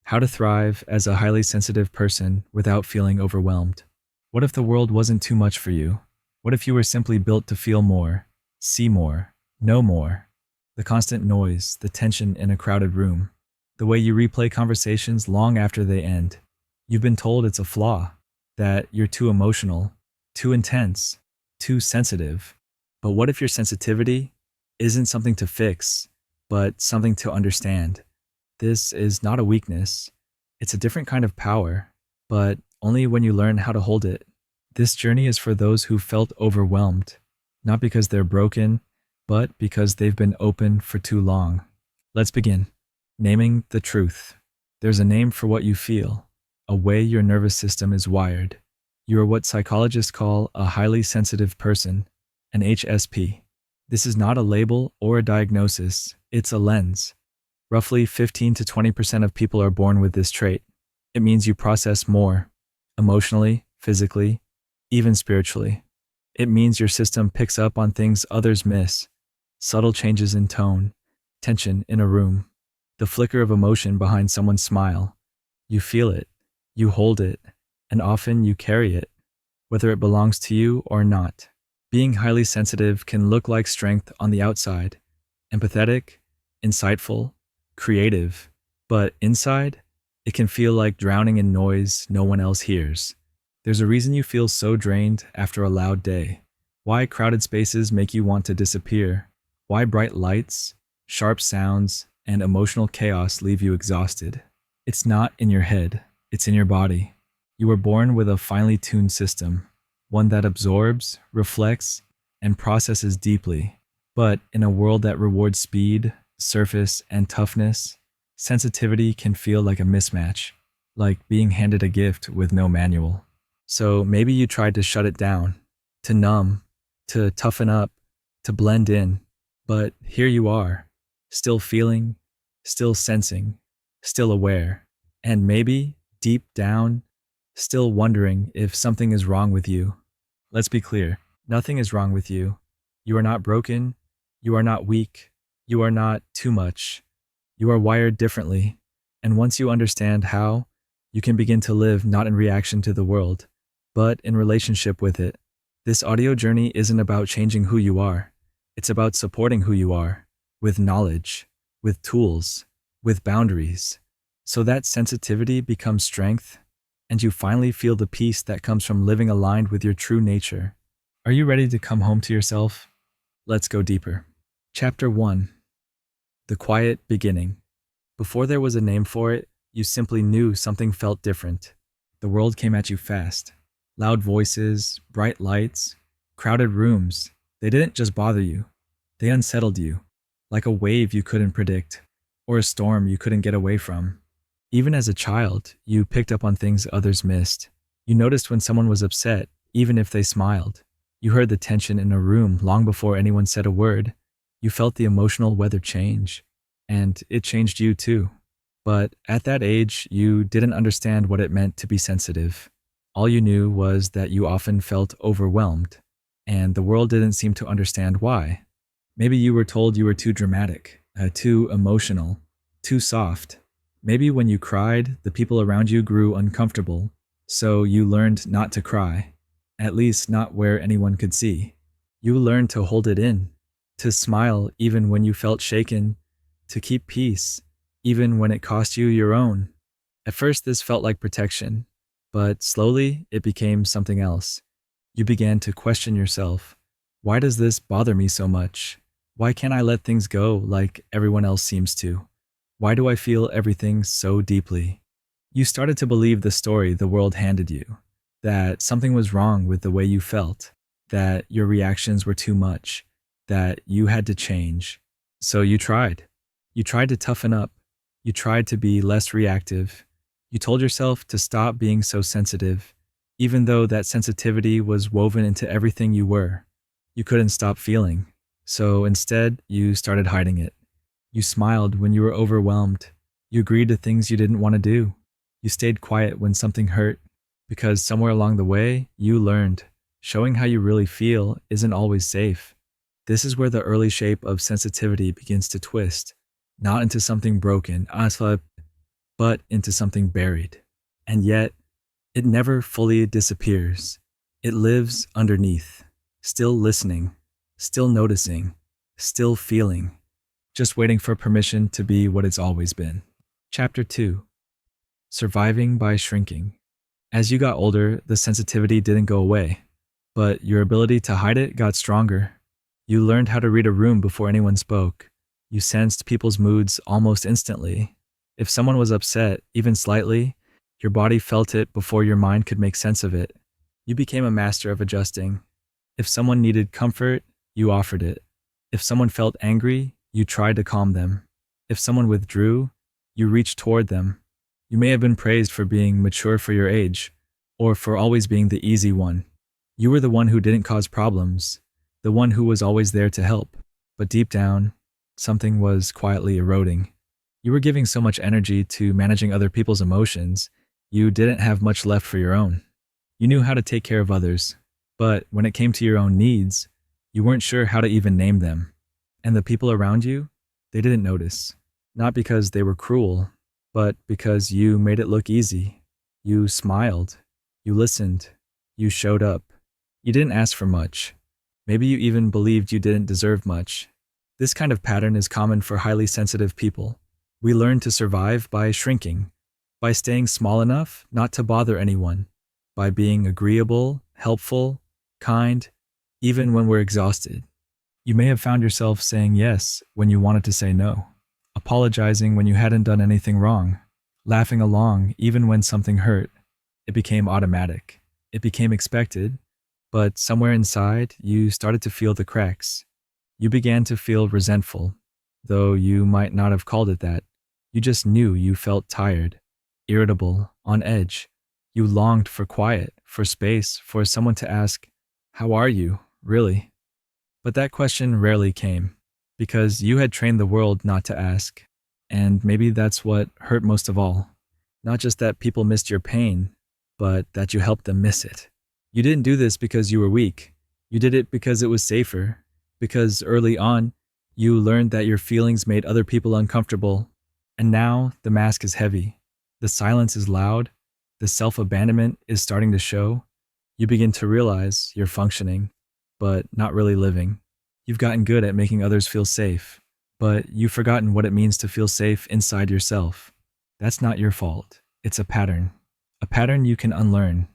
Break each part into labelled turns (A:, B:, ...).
A: How to thrive as a highly sensitive person without feeling overwhelmed. What if the world wasn't too much for you? What if you were simply built to feel more, see more, know more? The constant noise, the tension in a crowded room, the way you replay conversations long after they end. You've been told it's a flaw, that you're too emotional, too intense, too sensitive. But what if your sensitivity isn't something to fix, but something to understand? This is not a weakness. It's a different kind of power, but only when you learn how to hold it. This journey is for those who felt overwhelmed, not because they're broken, but because they've been open for too long. Let's begin. Naming the truth. There's a name for what you feel, a way your nervous system is wired. You are what psychologists call a highly sensitive person, an HSP. This is not a label or a diagnosis, it's a lens. Roughly 15 to 20% of people are born with this trait. It means you process more, emotionally, physically, even spiritually. It means your system picks up on things others miss, subtle changes in tone, tension in a room, the flicker of emotion behind someone's smile. You feel it, you hold it, and often you carry it, whether it belongs to you or not. Being highly sensitive can look like strength on the outside, empathetic, insightful, creative, but inside, it can feel like drowning in noise no one else hears. There's a reason you feel so drained after a loud day. Why crowded spaces make you want to disappear. Why bright lights, sharp sounds, and emotional chaos leave you exhausted. It's not in your head, it's in your body. You were born with a finely tuned system, one that absorbs, reflects, and processes deeply. But in a world that rewards speed, surface, and toughness, sensitivity can feel like a mismatch, like being handed a gift with no manual. So maybe you tried to shut it down, to numb, to toughen up, to blend in, but here you are, still feeling, still sensing, still aware, and maybe, deep down, still wondering if something is wrong with you. Let's be clear, nothing is wrong with you. You are not broken, you are not weak, you are not too much. You are wired differently, and once you understand how, you can begin to live not in reaction to the world, but in relationship with it. This audio journey isn't about changing who you are. It's about supporting who you are, with knowledge, with tools, with boundaries, so that sensitivity becomes strength, and you finally feel the peace that comes from living aligned with your true nature. Are you ready to come home to yourself? Let's go deeper. Chapter 1. The quiet beginning. Before there was a name for it, you simply knew something felt different. The world came at you fast. Loud voices, bright lights, crowded rooms. They didn't just bother you. They unsettled you, like a wave you couldn't predict, or a storm you couldn't get away from. Even as a child, you picked up on things others missed. You noticed when someone was upset, even if they smiled. You heard the tension in a room long before anyone said a word. You felt the emotional weather change, and it changed you too. But at that age, you didn't understand what it meant to be sensitive. All you knew was that you often felt overwhelmed, and the world didn't seem to understand why. Maybe you were told you were too dramatic, too emotional, too soft. Maybe when you cried, the people around you grew uncomfortable, so you learned not to cry, at least not where anyone could see. You learned to hold it in, to smile even when you felt shaken, to keep peace, even when it cost you your own. At first this felt like protection, but slowly it became something else. You began to question yourself. Why does this bother me so much? Why can't I let things go like everyone else seems to? Why do I feel everything so deeply? You started to believe the story the world handed you, that something was wrong with the way you felt, that your reactions were too much, that you had to change. So you tried. You tried to toughen up. You tried to be less reactive. You told yourself to stop being so sensitive, even though that sensitivity was woven into everything you were. You couldn't stop feeling. So instead, you started hiding it. You smiled when you were overwhelmed. You agreed to things you didn't want to do. You stayed quiet when something hurt, because somewhere along the way, you learned showing how you really feel isn't always safe. This is where the early shape of sensitivity begins to twist, not into something broken, but into something buried. And yet, it never fully disappears. It lives underneath, still listening, still noticing, still feeling, just waiting for permission to be what it's always been. Chapter 2. Surviving by Shrinking. As you got older, the sensitivity didn't go away, but your ability to hide it got stronger. You learned how to read a room before anyone spoke. You sensed people's moods almost instantly. If someone was upset, even slightly, your body felt it before your mind could make sense of it. You became a master of adjusting. If someone needed comfort, you offered it. If someone felt angry, you tried to calm them. If someone withdrew, you reached toward them. You may have been praised for being mature for your age, or for always being the easy one. You were the one who didn't cause problems, the one who was always there to help. But deep down, something was quietly eroding. You were giving so much energy to managing other people's emotions, you didn't have much left for your own. You knew how to take care of others, but when it came to your own needs, you weren't sure how to even name them. And the people around you, they didn't notice. Not because they were cruel, but because you made it look easy. You smiled. You listened. You showed up. You didn't ask for much. Maybe you even believed you didn't deserve much. This kind of pattern is common for highly sensitive people. We learn to survive by shrinking, by staying small enough not to bother anyone, by being agreeable, helpful, kind, even when we're exhausted. You may have found yourself saying yes when you wanted to say no, apologizing when you hadn't done anything wrong, laughing along even when something hurt. It became automatic. It became expected, but somewhere inside, you started to feel the cracks. You began to feel resentful, though you might not have called it that. You just knew you felt tired, irritable, on edge. You longed for quiet, for space, for someone to ask, "How are you, really?" But that question rarely came, because you had trained the world not to ask. And maybe that's what hurt most of all. Not just that people missed your pain, but that you helped them miss it. You didn't do this because you were weak. You did it because it was safer, because early on, you learned that your feelings made other people uncomfortable. And now the mask is heavy. The silence is loud. The self-abandonment is starting to show. You begin to realize you're functioning, but not really living. You've gotten good at making others feel safe, but you've forgotten what it means to feel safe inside yourself. That's not your fault. It's a pattern you can unlearn.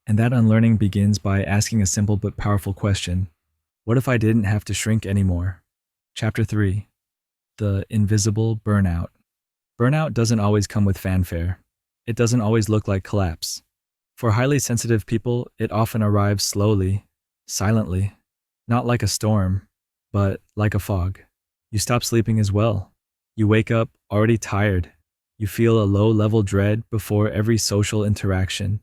A: And that unlearning begins by asking a simple but powerful question. What if I didn't have to shrink anymore? Chapter 3. The Invisible Burnout. Burnout doesn't always come with fanfare. It doesn't always look like collapse. For highly sensitive people, it often arrives slowly, silently, not like a storm, but like a fog. You stop sleeping as well. You wake up already tired. You feel a low-level dread before every social interaction.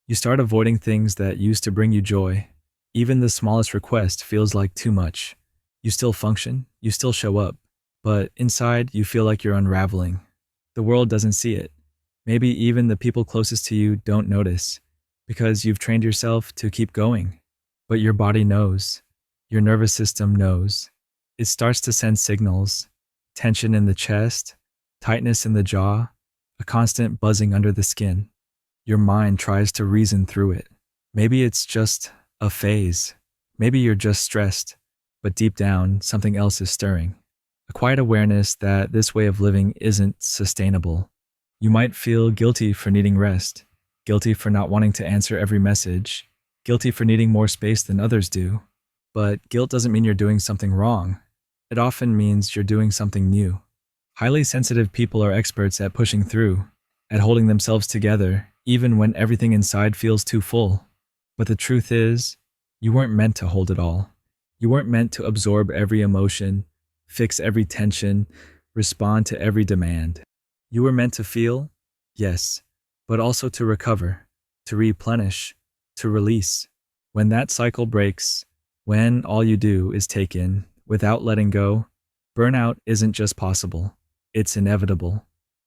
A: You start avoiding things that used to bring you joy. Even the smallest request feels like too much. You still function, you still show up, but inside you feel like you're unraveling. The world doesn't see it. Maybe even the people closest to you don't notice, because you've trained yourself to keep going. But your body knows. Your nervous system knows. It starts to send signals: tension in the chest, tightness in the jaw, a constant buzzing under the skin. Your mind tries to reason through it. Maybe it's just a phase. Maybe you're just stressed, but deep down, something else is stirring. A quiet awareness that this way of living isn't sustainable. You might feel guilty for needing rest, guilty for not wanting to answer every message, guilty for needing more space than others do. But guilt doesn't mean you're doing something wrong. It often means you're doing something new. Highly sensitive people are experts at pushing through, at holding themselves together, even when everything inside feels too full. But the truth is, you weren't meant to hold it all. You weren't meant to absorb every emotion, fix every tension, respond to every demand. You were meant to feel, yes, but also to recover, to replenish, to release. When that cycle breaks, when all you do is take in, without letting go, burnout isn't just possible, it's inevitable.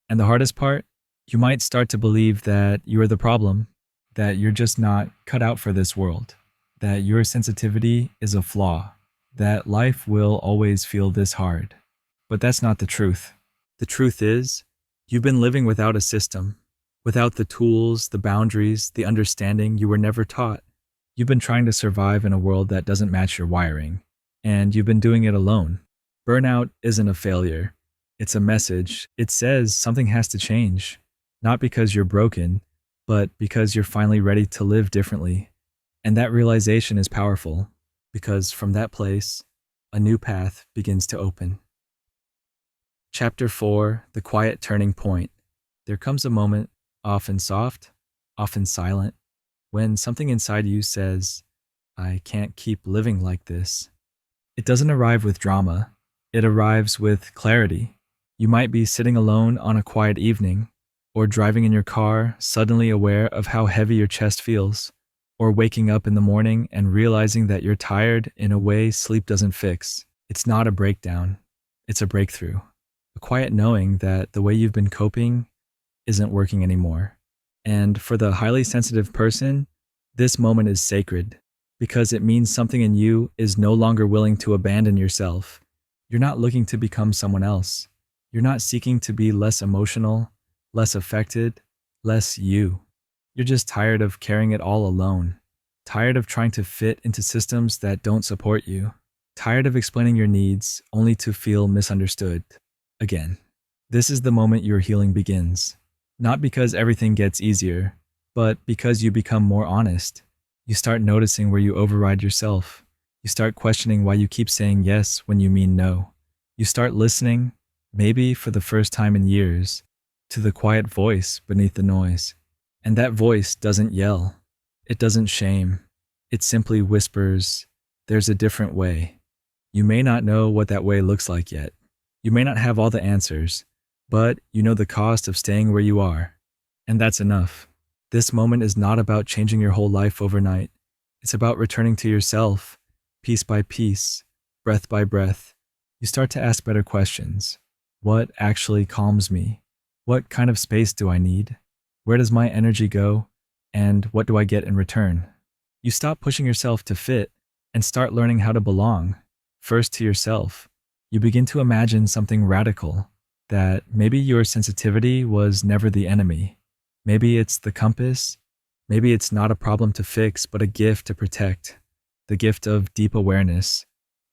A: And the hardest part? You might start to believe that you're the problem, that you're just not cut out for this world, that your sensitivity is a flaw, that life will always feel this hard. But that's not the truth. The truth is, You've been living without a system, without the tools, the boundaries, the understanding you were never taught. You've been trying to survive in a world that doesn't match your wiring, and you've been doing it alone. Burnout isn't a failure. It's a message. It says something has to change, not because you're broken, but because you're finally ready to live differently. And that realization is powerful, because from that place, a new path begins to open. Chapter 4, The Quiet Turning Point. There comes a moment, often soft, often silent, when something inside you says, I can't keep living like this. It doesn't arrive with drama. It arrives with clarity. You might be sitting alone on a quiet evening, or driving in your car, suddenly aware of how heavy your chest feels, or waking up in the morning and realizing that you're tired in a way sleep doesn't fix. It's not a breakdown. It's a breakthrough. A quiet knowing that the way you've been coping isn't working anymore. And for the highly sensitive person, this moment is sacred because it means something in you is no longer willing to abandon yourself. You're not looking to become someone else. You're not seeking to be less emotional, less affected, less you. You're just tired of carrying it all alone. Tired of trying to fit into systems that don't support you. Tired of explaining your needs only to feel misunderstood. Again, this is the moment your healing begins. Not because everything gets easier, but because you become more honest. You start noticing where you override yourself. You start questioning why you keep saying yes when you mean no. You start listening, maybe for the first time in years, to the quiet voice beneath the noise. And that voice doesn't yell. It doesn't shame. It simply whispers, there's a different way. You may not know what that way looks like yet. You may not have all the answers, but you know the cost of staying where you are. And that's enough. This moment is not about changing your whole life overnight. It's about returning to yourself, piece by piece, breath by breath. You start to ask better questions. What actually calms me? What kind of space do I need? Where does my energy go? And what do I get in return? You stop pushing yourself to fit and start learning how to belong, first to yourself. You begin to imagine something radical, that maybe your sensitivity was never the enemy. Maybe it's the compass. Maybe it's not a problem to fix, but a gift to protect. The gift of deep awareness,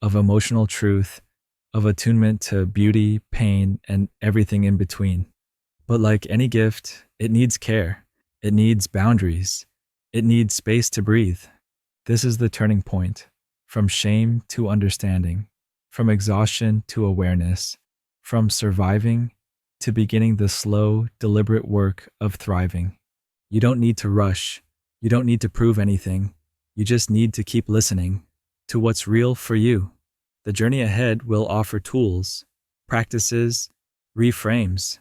A: of emotional truth, of attunement to beauty, pain, and everything in between. But like any gift, it needs care. It needs boundaries. It needs space to breathe. This is the turning point, from shame to understanding, from exhaustion to awareness, from surviving to beginning the slow, deliberate work of thriving. You don't need to rush. You don't need to prove anything. You just need to keep listening to what's real for you. The journey ahead will offer tools, practices, reframes.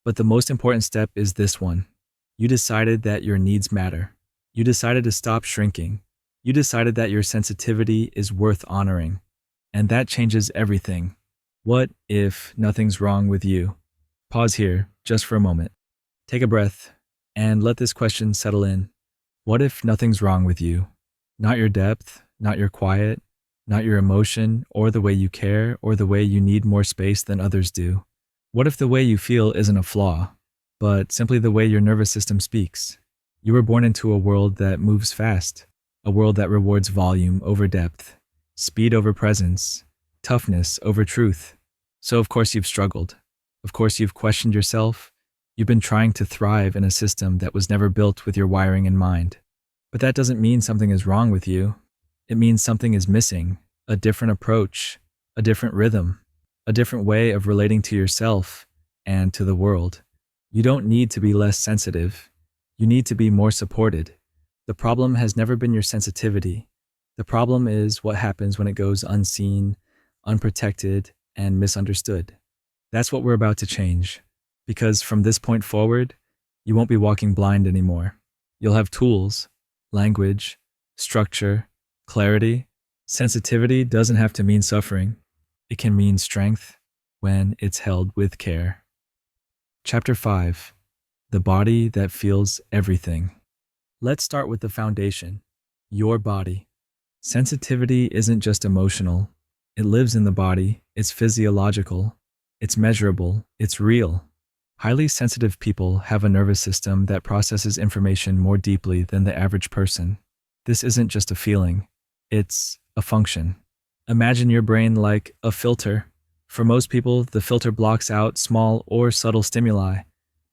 A: But the most important step is this one. You decided that your needs matter. You decided to stop shrinking. You decided that your sensitivity is worth honoring. And that changes everything. What if nothing's wrong with you? Pause here, just for a moment. Take a breath, and let this question settle in. What if nothing's wrong with you? Not your depth, not your quiet, not your emotion, or the way you care, or the way you need more space than others do. What if the way you feel isn't a flaw, but simply the way your nervous system speaks? You were born into a world that moves fast, a world that rewards volume over depth, speed over presence, toughness over truth. So of course you've struggled. Of course you've questioned yourself. You've been trying to thrive in a system that was never built with your wiring in mind. But that doesn't mean something is wrong with you. It means something is missing, a different approach, a different rhythm, a different way of relating to yourself and to the world. You don't need to be less sensitive. You need to be more supported. The problem has never been your sensitivity. The problem is what happens when it goes unseen, unprotected, and misunderstood. That's what we're about to change. Because from this point forward, you won't be walking blind anymore. You'll have tools, language, structure, clarity. Sensitivity doesn't have to mean suffering. It can mean strength when it's held with care. Chapter 5. The Body That Feels Everything. Let's start with the foundation, your body. Sensitivity isn't just emotional. It lives in the body. It's physiological. It's measurable. It's real. Highly sensitive people have a nervous system that processes information more deeply than the average person. This isn't just a feeling, it's a function. Imagine your brain like a filter. For most people, the filter blocks out small or subtle stimuli.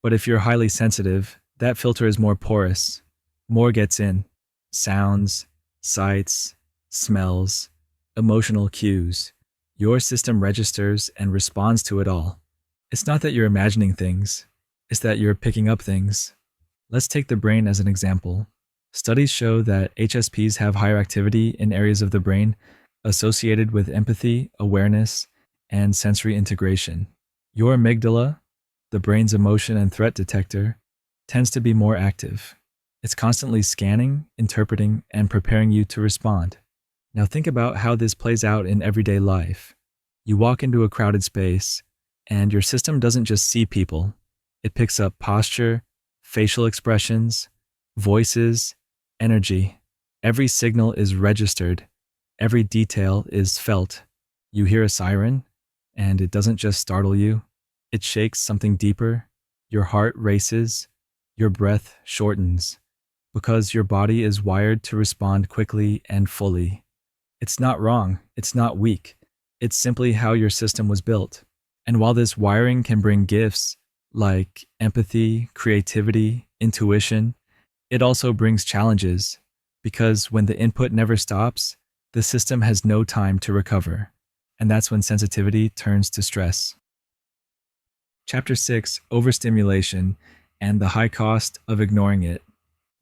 A: But if you're highly sensitive, that filter is more porous. More gets in. Sounds, sights, smells, emotional cues. Your system registers and responds to it all. It's not that you're imagining things, it's that you're picking up things. Let's take the brain as an example. Studies show that HSPs have higher activity in areas of the brain associated with empathy, awareness, and sensory integration. Your amygdala, the brain's emotion and threat detector, tends to be more active. It's constantly scanning, interpreting, and preparing you to respond. Now think about how this plays out in everyday life. You walk into a crowded space, and your system doesn't just see people. It picks up posture, facial expressions, voices, energy. Every signal is registered. Every detail is felt. You hear a siren, and it doesn't just startle you. It shakes something deeper. Your heart races. Your breath shortens. Because your body is wired to respond quickly and fully. It's not wrong. It's not weak. It's simply how your system was built. And while this wiring can bring gifts like empathy, creativity, intuition, it also brings challenges, because when the input never stops, the system has no time to recover. And that's when sensitivity turns to stress. Chapter 6, Overstimulation and the High Cost of Ignoring It.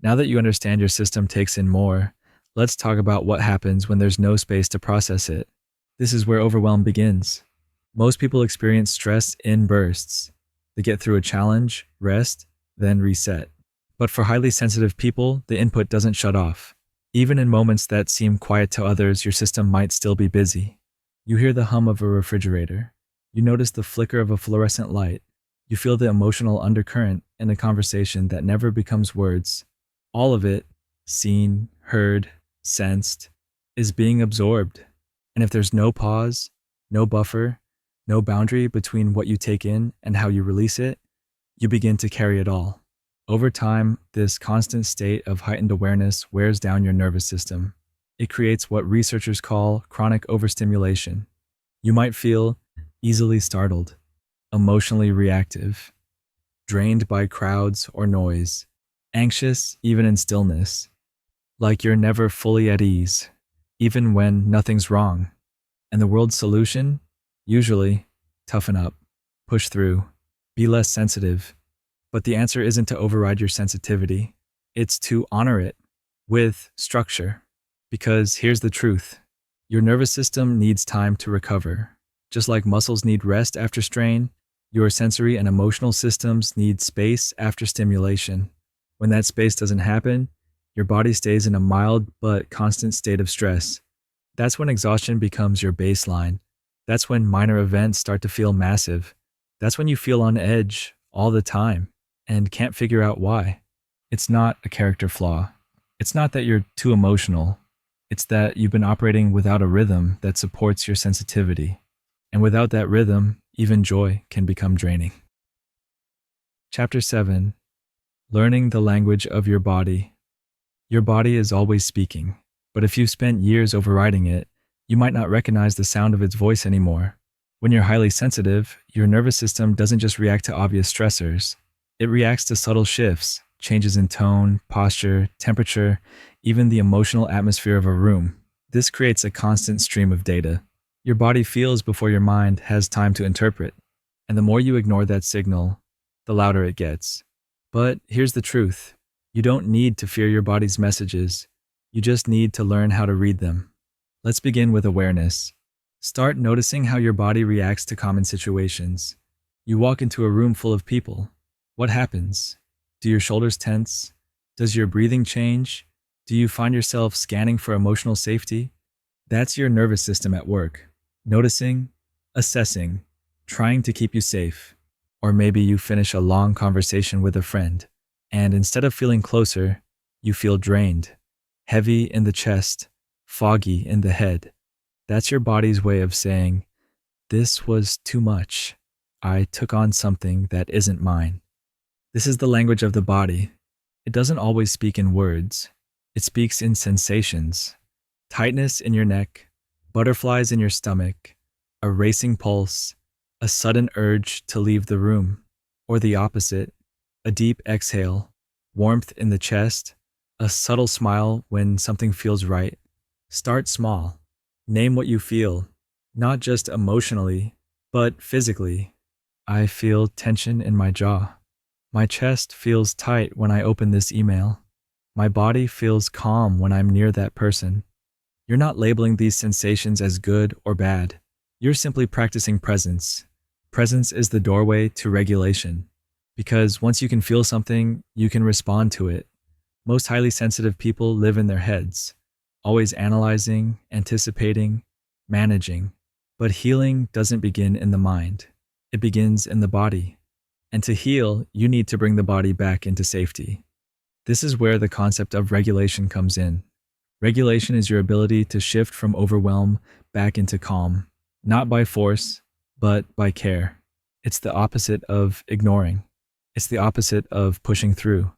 A: Now that you understand your system takes in more, let's talk about what happens when there's no space to process it. This is where overwhelm begins. Most people experience stress in bursts. They get through a challenge, rest, then reset. But for highly sensitive people, the input doesn't shut off. Even in moments that seem quiet to others, your system might still be busy. You hear the hum of a refrigerator. You notice the flicker of a fluorescent light. You feel the emotional undercurrent in a conversation that never becomes words. All of it, seen, heard, sensed, is being absorbed. And if there's no pause, no buffer, no boundary between what you take in and how you release it, you begin to carry it all. Over time, this constant state of heightened awareness wears down your nervous system. It creates what researchers call chronic overstimulation. You might feel easily startled, emotionally reactive, drained by crowds or noise, anxious even in stillness, like you're never fully at ease, even when nothing's wrong. And the world's solution? Usually, toughen up, push through, be less sensitive. But the answer isn't to override your sensitivity. It's to honor it with structure. Because here's the truth. Your nervous system needs time to recover. Just like muscles need rest after strain, your sensory and emotional systems need space after stimulation. When that space doesn't happen, your body stays in a mild but constant state of stress. That's when exhaustion becomes your baseline. That's when minor events start to feel massive. That's when you feel on edge all the time and can't figure out why. It's not a character flaw. It's not that you're too emotional. It's that you've been operating without a rhythm that supports your sensitivity. And without that rhythm, even joy can become draining. Chapter 7, Learning the Language of Your Body. Your body is always speaking, but if you've spent years overriding it, you might not recognize the sound of its voice anymore. When you're highly sensitive, your nervous system doesn't just react to obvious stressors. It reacts to subtle shifts, changes in tone, posture, temperature, even the emotional atmosphere of a room. This creates a constant stream of data. Your body feels before your mind has time to interpret. And the more you ignore that signal, the louder it gets. But here's the truth. You don't need to fear your body's messages. You just need to learn how to read them. Let's begin with awareness. Start noticing how your body reacts to common situations. You walk into a room full of people. What happens? Do your shoulders tense? Does your breathing change? Do you find yourself scanning for emotional safety? That's your nervous system at work. Noticing, assessing, trying to keep you safe. Or maybe you finish a long conversation with a friend, and instead of feeling closer, you feel drained, heavy in the chest, foggy in the head. That's your body's way of saying, this was too much. I took on something that isn't mine. This is the language of the body. It doesn't always speak in words. It speaks in sensations. Tightness in your neck, butterflies in your stomach, a racing pulse, a sudden urge to leave the room, or the opposite, a deep exhale, warmth in the chest, a subtle smile when something feels right. Start small. Name what you feel, not just emotionally, but physically. I feel tension in my jaw. My chest feels tight when I open this email. My body feels calm when I'm near that person. You're not labeling these sensations as good or bad. You're simply practicing presence. Presence is the doorway to regulation. Because once you can feel something, you can respond to it. Most highly sensitive people live in their heads, always analyzing, anticipating, managing. But healing doesn't begin in the mind. It begins in the body. And to heal, you need to bring the body back into safety. This is where the concept of regulation comes in. Regulation is your ability to shift from overwhelm back into calm, not by force, but by care. It's the opposite of ignoring. It's the opposite of pushing through.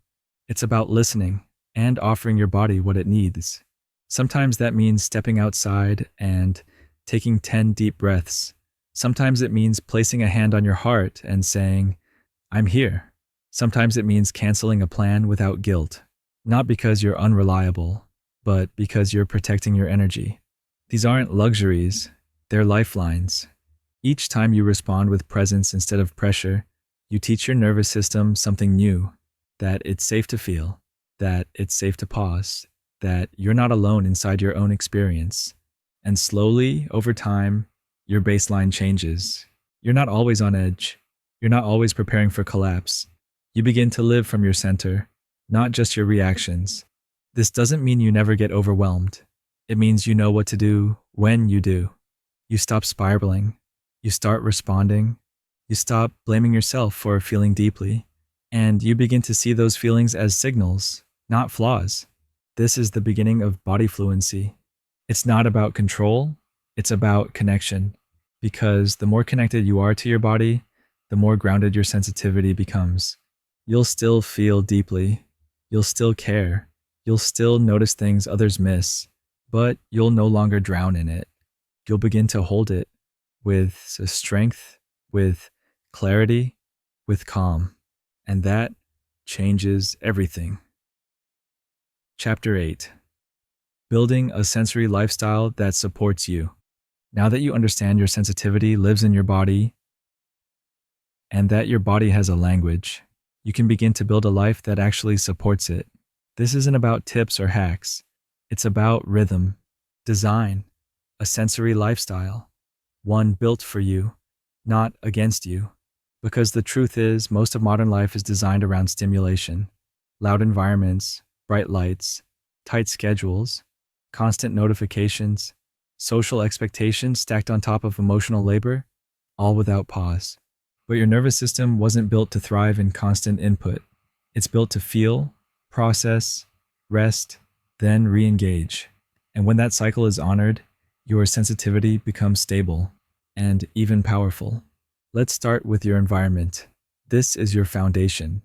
A: It's about listening and offering your body what it needs. Sometimes that means stepping outside and taking 10 deep breaths. Sometimes it means placing a hand on your heart and saying, "I'm here." Sometimes it means canceling a plan without guilt, not because you're unreliable, but because you're protecting your energy. These aren't luxuries, they're lifelines. Each time you respond with presence instead of pressure, you teach your nervous system something new, that it's safe to feel, that it's safe to pause, that you're not alone inside your own experience. And slowly, over time, your baseline changes. You're not always on edge. You're not always preparing for collapse. You begin to live from your center, not just your reactions. This doesn't mean you never get overwhelmed. It means you know what to do when you do. You stop spiraling. You start responding. You stop blaming yourself for feeling deeply. And you begin to see those feelings as signals, not flaws. This is the beginning of body fluency. It's not about control, it's about connection. Because the more connected you are to your body, the more grounded your sensitivity becomes. You'll still feel deeply. You'll still care. You'll still notice things others miss, but you'll no longer drown in it. You'll begin to hold it with strength, with clarity, with calm. And that changes everything. Chapter 8. Building a sensory lifestyle that supports you. Now that you understand your sensitivity lives in your body and that your body has a language, you can begin to build a life that actually supports it. This isn't about tips or hacks. It's about rhythm, design, a sensory lifestyle, one built for you, not against you. Because the truth is, most of modern life is designed around stimulation, loud environments, bright lights, tight schedules, constant notifications, social expectations stacked on top of emotional labor, all without pause. But your nervous system wasn't built to thrive in constant input. It's built to feel, process, rest, then re-engage. And when that cycle is honored, your sensitivity becomes stable and even powerful. Let's start with your environment. This is your foundation.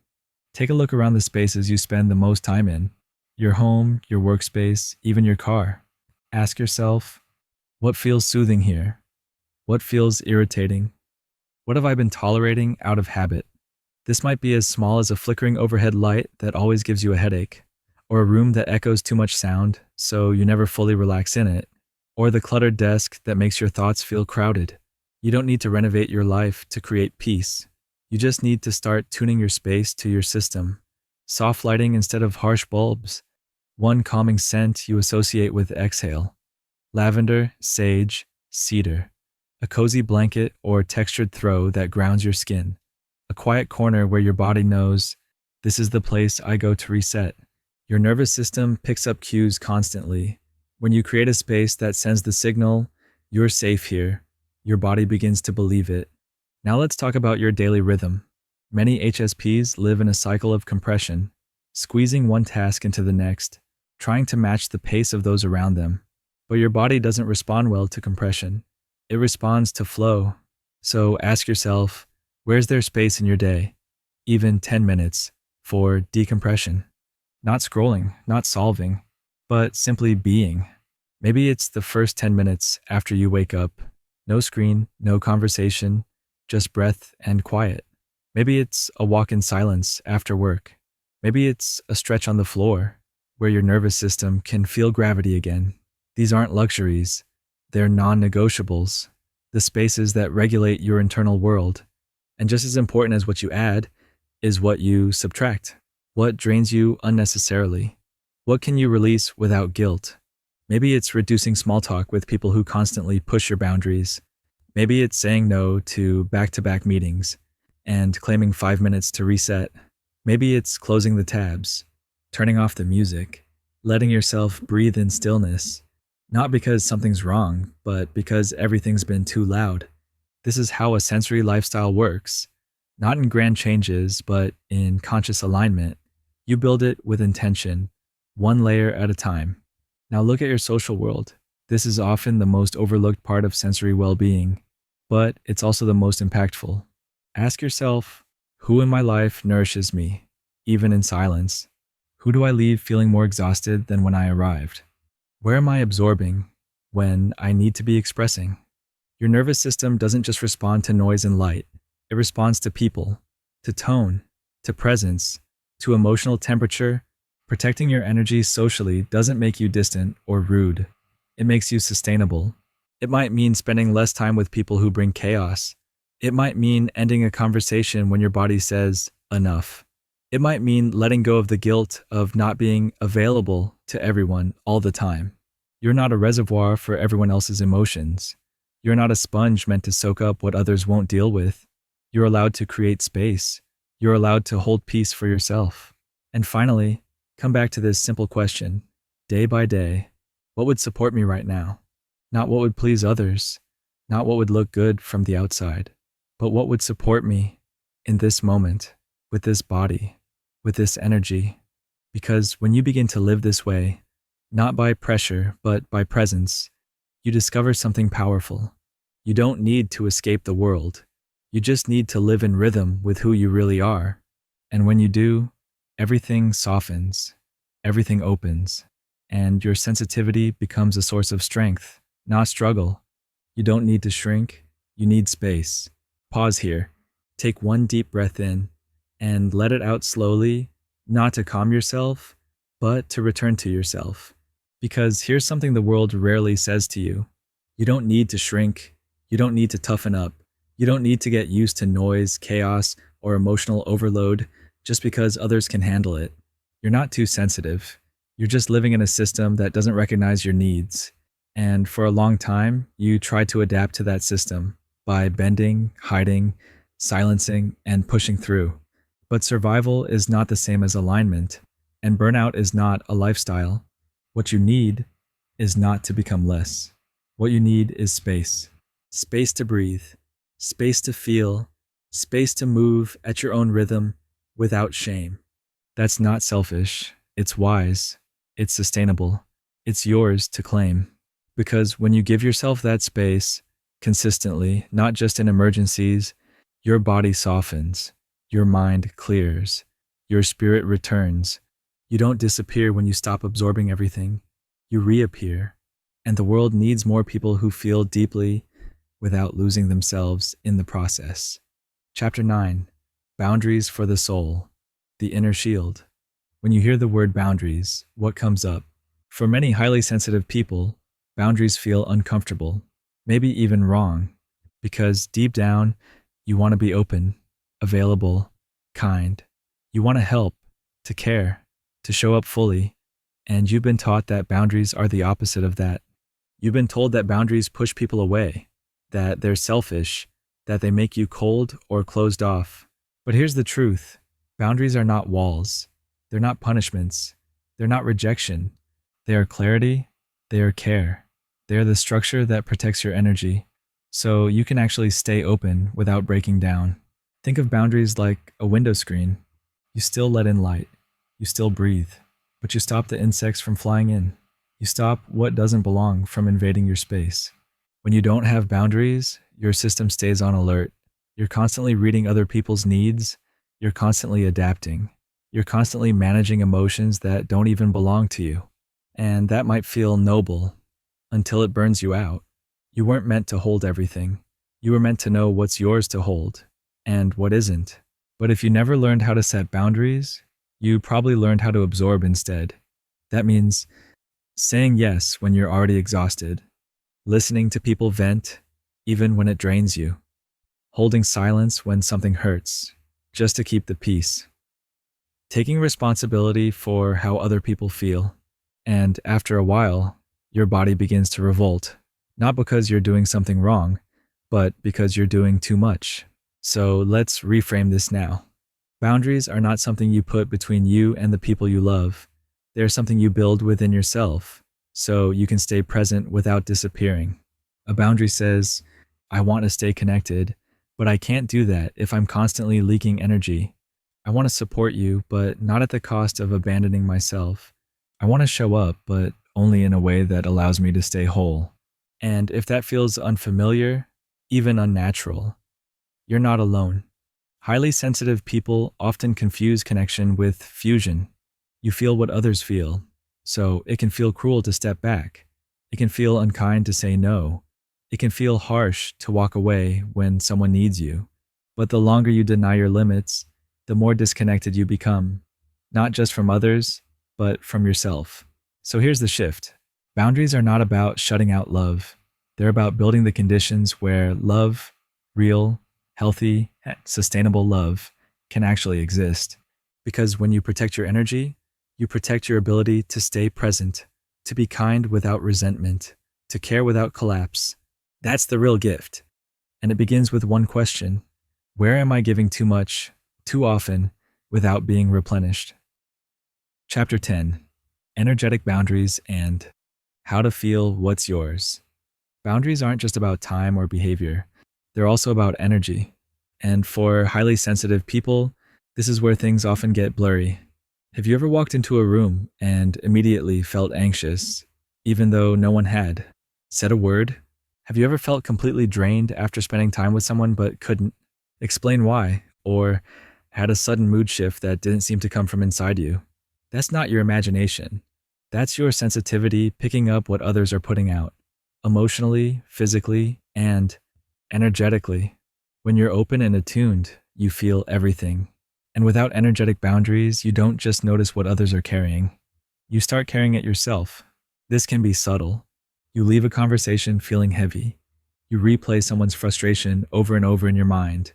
A: Take a look around the spaces you spend the most time in, your home, your workspace, even your car. Ask yourself, what feels soothing here? What feels irritating? What have I been tolerating out of habit? This might be as small as a flickering overhead light that always gives you a headache, or a room that echoes too much sound, so you never fully relax in it, or the cluttered desk that makes your thoughts feel crowded. You don't need to renovate your life to create peace. You just need to start tuning your space to your system. Soft lighting instead of harsh bulbs. One calming scent you associate with exhale. Lavender, sage, cedar. A cozy blanket or textured throw that grounds your skin. A quiet corner where your body knows, this is the place I go to reset. Your nervous system picks up cues constantly. When you create a space that sends the signal, you're safe here, your body begins to believe it. Now let's talk about your daily rhythm. Many HSPs live in a cycle of compression, squeezing one task into the next, trying to match the pace of those around them. But your body doesn't respond well to compression. It responds to flow. So ask yourself, Where's there space in your day, even 10 minutes, for decompression? Not scrolling, not solving, but simply being. Maybe it's the first 10 minutes after you wake up. No screen, no conversation, just breath and quiet. Maybe it's a walk in silence after work. Maybe it's a stretch on the floor where your nervous system can feel gravity again. These aren't luxuries, they're non-negotiables, the spaces that regulate your internal world. And just as important as what you add is what you subtract. What drains you unnecessarily? What can you release without guilt? Maybe it's reducing small talk with people who constantly push your boundaries. Maybe it's saying no to back-to-back meetings and claiming 5 minutes to reset. Maybe it's closing the tabs, turning off the music, letting yourself breathe in stillness. Not because something's wrong, but because everything's been too loud. This is how a sensory lifestyle works. Not in grand changes, but in conscious alignment. You build it with intention, one layer at a time. Now look at your social world. This is often the most overlooked part of sensory well-being, but it's also the most impactful. Ask yourself, who in my life nourishes me, even in silence? Who do I leave feeling more exhausted than when I arrived? Where am I absorbing when I need to be expressing? Your nervous system doesn't just respond to noise and light. It responds to people, to tone, to presence, to emotional temperature. Protecting your energy socially doesn't make you distant or rude. It makes you sustainable. It might mean spending less time with people who bring chaos. It might mean ending a conversation when your body says, enough. It might mean letting go of the guilt of not being available to everyone all the time. You're not a reservoir for everyone else's emotions. You're not a sponge meant to soak up what others won't deal with. You're allowed to create space. You're allowed to hold peace for yourself. And finally, come back to this simple question, day by day. What would support me right now? Not what would please others, not what would look good from the outside, but what would support me in this moment, with this body, with this energy. Because when you begin to live this way, not by pressure, but by presence, you discover something powerful. You don't need to escape the world. You just need to live in rhythm with who you really are. And when you do, everything softens, everything opens, and your sensitivity becomes a source of strength, not struggle. You don't need to shrink, you need space. Pause here, take one deep breath in, and let it out slowly, not to calm yourself, but to return to yourself. Because here's something the world rarely says to you. You don't need to shrink, you don't need to toughen up, you don't need to get used to noise, chaos, or emotional overload just because others can handle it. You're not too sensitive. You're just living in a system that doesn't recognize your needs. And for a long time, you tried to adapt to that system by bending, hiding, silencing, and pushing through. But survival is not the same as alignment, and burnout is not a lifestyle. What you need is not to become less. What you need is space. Space to breathe, space to feel, space to move at your own rhythm without shame. That's not selfish, it's wise, it's sustainable, it's yours to claim. Because when you give yourself that space, consistently, not just in emergencies, your body softens, your mind clears, your spirit returns. You don't disappear when you stop absorbing everything, you reappear. And the world needs more people who feel deeply without losing themselves in the process. Chapter 9, Boundaries for the Soul, the Inner Shield. When you hear the word boundaries, what comes up? For many highly sensitive people, boundaries feel uncomfortable, maybe even wrong, because deep down, you want to be open, available, kind. You want to help, to care, to show up fully, and you've been taught that boundaries are the opposite of that. You've been told that boundaries push people away, that they're selfish, that they make you cold or closed off. But here's the truth. Boundaries are not walls. They're not punishments. They're not rejection. They are clarity. They are care. They are the structure that protects your energy, so you can actually stay open without breaking down. Think of boundaries like a window screen. You still let in light. You still breathe. But you stop the insects from flying in. You stop what doesn't belong from invading your space. When you don't have boundaries, your system stays on alert. You're constantly reading other people's needs. You're constantly adapting. You're constantly managing emotions that don't even belong to you. And that might feel noble until it burns you out. You weren't meant to hold everything. You were meant to know what's yours to hold and what isn't. But if you never learned how to set boundaries, you probably learned how to absorb instead. That means saying yes when you're already exhausted, listening to people vent even when it drains you, holding silence when something hurts, just to keep the peace, taking responsibility for how other people feel. And after a while, your body begins to revolt, not because you're doing something wrong, but because you're doing too much. So let's reframe this now. Boundaries are not something you put between you and the people you love. They're something you build within yourself, so you can stay present without disappearing. A boundary says, I want to stay connected, but I can't do that if I'm constantly leaking energy. I want to support you, but not at the cost of abandoning myself. I want to show up, but only in a way that allows me to stay whole. And if that feels unfamiliar, even unnatural, you're not alone. Highly sensitive people often confuse connection with fusion. You feel what others feel, so it can feel cruel to step back. It can feel unkind to say no. It can feel harsh to walk away when someone needs you. But the longer you deny your limits, the more disconnected you become, not just from others, but from yourself. So here's the shift. Boundaries are not about shutting out love. They're about building the conditions where love, real, healthy, sustainable love, can actually exist. Because when you protect your energy, you protect your ability to stay present, to be kind without resentment, to care without collapse. That's the real gift. And it begins with one question. Where am I giving too much, too often, without being replenished? Chapter 10. Energetic Boundaries and How to Feel What's Yours. Boundaries aren't just about time or behavior. They're also about energy. And for highly sensitive people, this is where things often get blurry. Have you ever walked into a room and immediately felt anxious, even though no one had said a word? Have you ever felt completely drained after spending time with someone but couldn't explain why, or had a sudden mood shift that didn't seem to come from inside you? That's not your imagination. That's your sensitivity picking up what others are putting out, emotionally, physically, and energetically. When you're open and attuned, you feel everything. And without energetic boundaries, you don't just notice what others are carrying. You start carrying it yourself. This can be subtle. You leave a conversation feeling heavy. You replay someone's frustration over and over in your mind.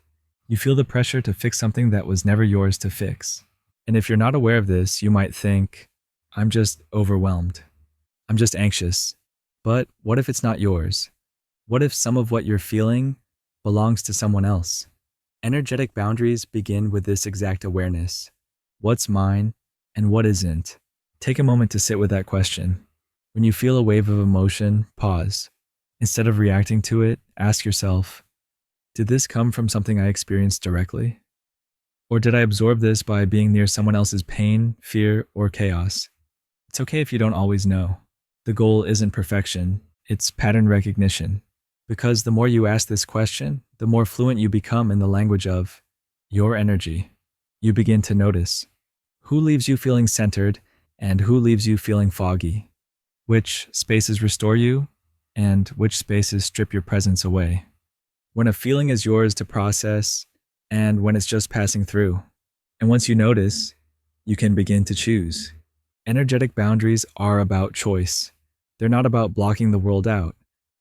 A: You feel the pressure to fix something that was never yours to fix. And if you're not aware of this, you might think, I'm just overwhelmed. I'm just anxious. But what if it's not yours? What if some of what you're feeling belongs to someone else? Energetic boundaries begin with this exact awareness. What's mine and what isn't? Take a moment to sit with that question. When you feel a wave of emotion, pause. Instead of reacting to it, ask yourself, did this come from something I experienced directly? Or did I absorb this by being near someone else's pain, fear, or chaos? It's okay if you don't always know. The goal isn't perfection, it's pattern recognition. Because the more you ask this question, the more fluent you become in the language of your energy. You begin to notice who leaves you feeling centered and who leaves you feeling foggy, which spaces restore you and which spaces strip your presence away. When a feeling is yours to process and when it's just passing through. And once you notice, you can begin to choose. Energetic boundaries are about choice. They're not about blocking the world out.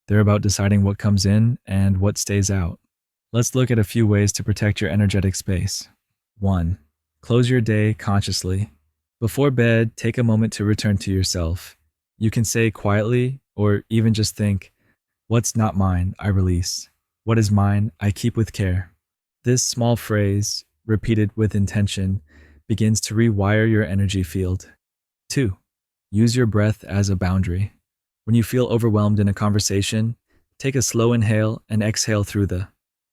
A: They're about deciding what comes in and what stays out. Let's look at a few ways to protect your energetic space. 1. Close your day consciously. Before bed, take a moment to return to yourself. You can say quietly, or even just think, what's not mine, I release. What is mine, I keep with care. This small phrase, repeated with intention, begins to rewire your energy field. 2. Use your breath as a boundary. When you feel overwhelmed in a conversation, take a slow inhale and exhale through the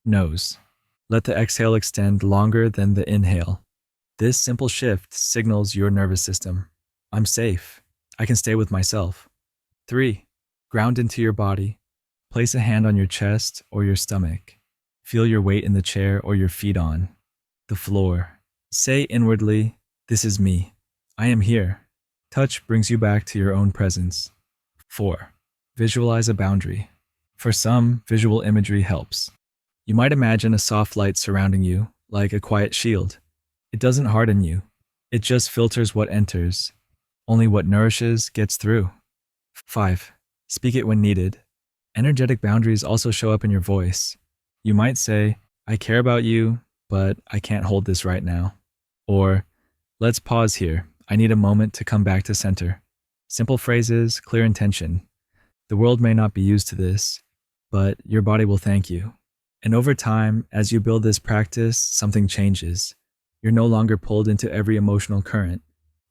A: nose. Let the exhale extend longer than the inhale. This simple shift signals your nervous system. I'm safe. I can stay with myself. 3. Ground into your body. Place a hand on your chest or your stomach. Feel your weight in the chair or your feet on the floor. Say inwardly, "This is me. I am here." Touch brings you back to your own presence. 4. Visualize a boundary. For some, visual imagery helps. You might imagine a soft light surrounding you, like a quiet shield. It doesn't harden you. It just filters what enters. Only what nourishes gets through. 5. Speak it when needed. Energetic boundaries also show up in your voice. You might say, "I care about you, but I can't hold this right now." Or, "Let's pause here. I need a moment to come back to center." Simple phrases, clear intention. The world may not be used to this, but your body will thank you. And over time, as you build this practice, something changes. You're no longer pulled into every emotional current.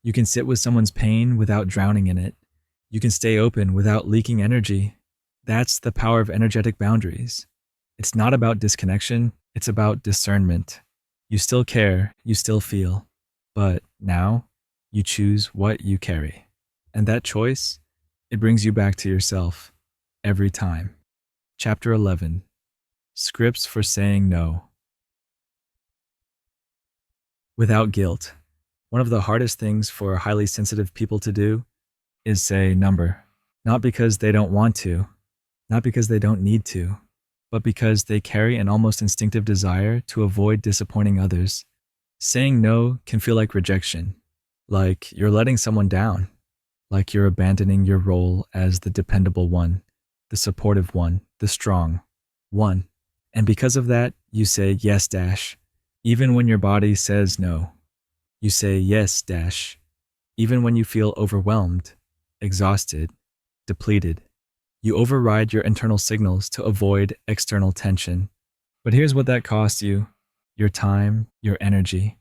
A: You can sit with someone's pain without drowning in it. You can stay open without leaking energy. That's the power of energetic boundaries. It's not about disconnection, it's about discernment. You still care, you still feel, but now you choose what you carry. And that choice, it brings you back to yourself every time. Chapter 11. Scripts for saying no. Without guilt. One of the hardest things for highly sensitive people to do is say number. Not because they don't want to, not because they don't need to, but because they carry an almost instinctive desire to avoid disappointing others. Saying no can feel like rejection, like you're letting someone down, like you're abandoning your role as the dependable one, the supportive one, the strong one. And because of that, you say yes dash, even when your body says no. You say yes dash, even when you feel overwhelmed, exhausted, depleted. You override your internal signals to avoid external tension. But here's what that costs you: your time, your energy,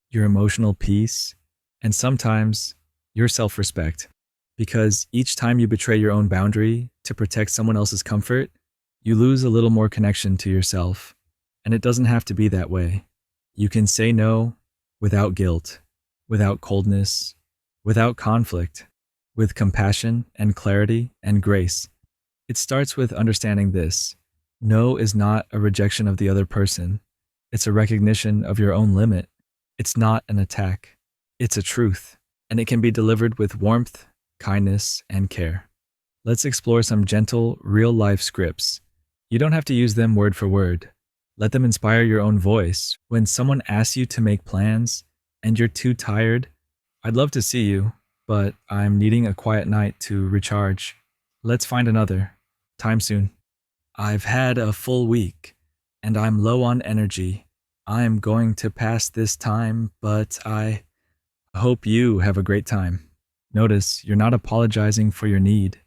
A: your emotional peace, and sometimes your self-respect. Because each time you betray your own boundary to protect someone else's comfort, you lose a little more connection to yourself. And it doesn't have to be that way. You can say no without guilt, without coldness, without conflict, with compassion and clarity and grace. It starts with understanding this. No is not a rejection of the other person. It's a recognition of your own limit. It's not an attack. It's a truth, and it can be delivered with warmth, kindness, and care. Let's explore some gentle, real-life scripts. You don't have to use them word for word. Let them inspire your own voice. When someone asks you to make plans and you're too tired, "I'd love to see you, but I'm needing a quiet night to recharge. Let's find another time soon." "I've had a full week and I'm low on energy. I'm going to pass this time, but I hope you have a great time." Notice you're not apologizing for your need.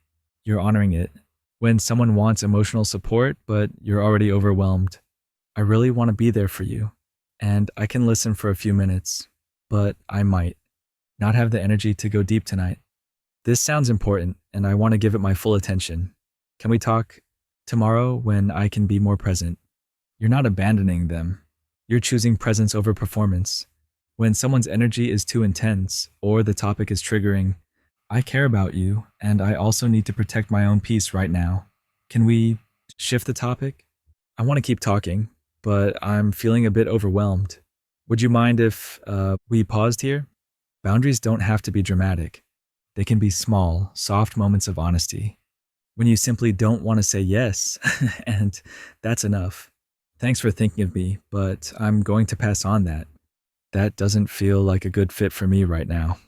A: You're honoring it. When someone wants emotional support, but you're already overwhelmed, "I really want to be there for you, and I can listen for a few minutes, but I might not have the energy to go deep tonight. This sounds important, and I want to give it my full attention. Can we talk tomorrow when I can be more present?" You're not abandoning them. You're choosing presence over performance. When someone's energy is too intense or the topic is triggering, "I care about you, and I also need to protect my own peace right now. Can we shift the topic? I want to keep talking, but I'm feeling a bit overwhelmed. Would you mind if we paused here?" Boundaries don't have to be dramatic. They can be small, soft moments of honesty. When you simply don't want to say yes, and that's enough. "Thanks for thinking of me, but I'm going to pass on that. That doesn't feel like a good fit for me right now."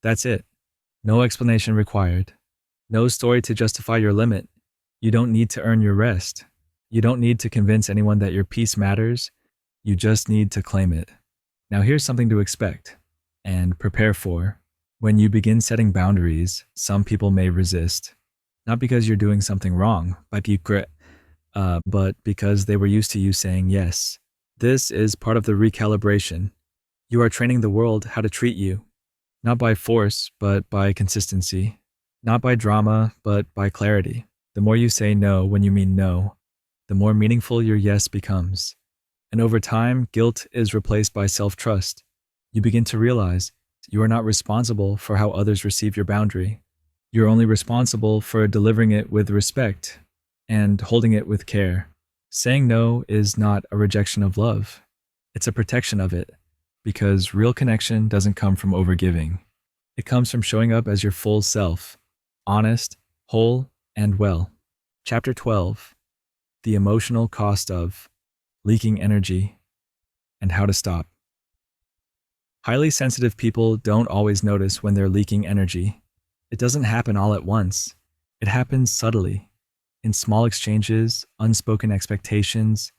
A: That's it. No explanation required. No story to justify your limit. You don't need to earn your rest. You don't need to convince anyone that your peace matters. You just need to claim it. Now here's something to expect and prepare for. When you begin setting boundaries, some people may resist. Not because you're doing something wrong, but because they were used to you saying yes. This is part of the recalibration. You are training the world how to treat you. Not by force, but by consistency. Not by drama, but by clarity. The more you say no when you mean no, the more meaningful your yes becomes. And over time, guilt is replaced by self-trust. You begin to realize you are not responsible for how others receive your boundary. You're only responsible for delivering it with respect and holding it with care. Saying no is not a rejection of love, it's a protection of it, because real connection doesn't come from overgiving. It comes from showing up as your full self, honest, whole, and well. Chapter 12: The Emotional Cost of Leaking Energy and How to Stop. Highly sensitive people don't always notice when they're leaking energy. It doesn't happen all at once. It happens subtly, in small exchanges, unspoken expectations,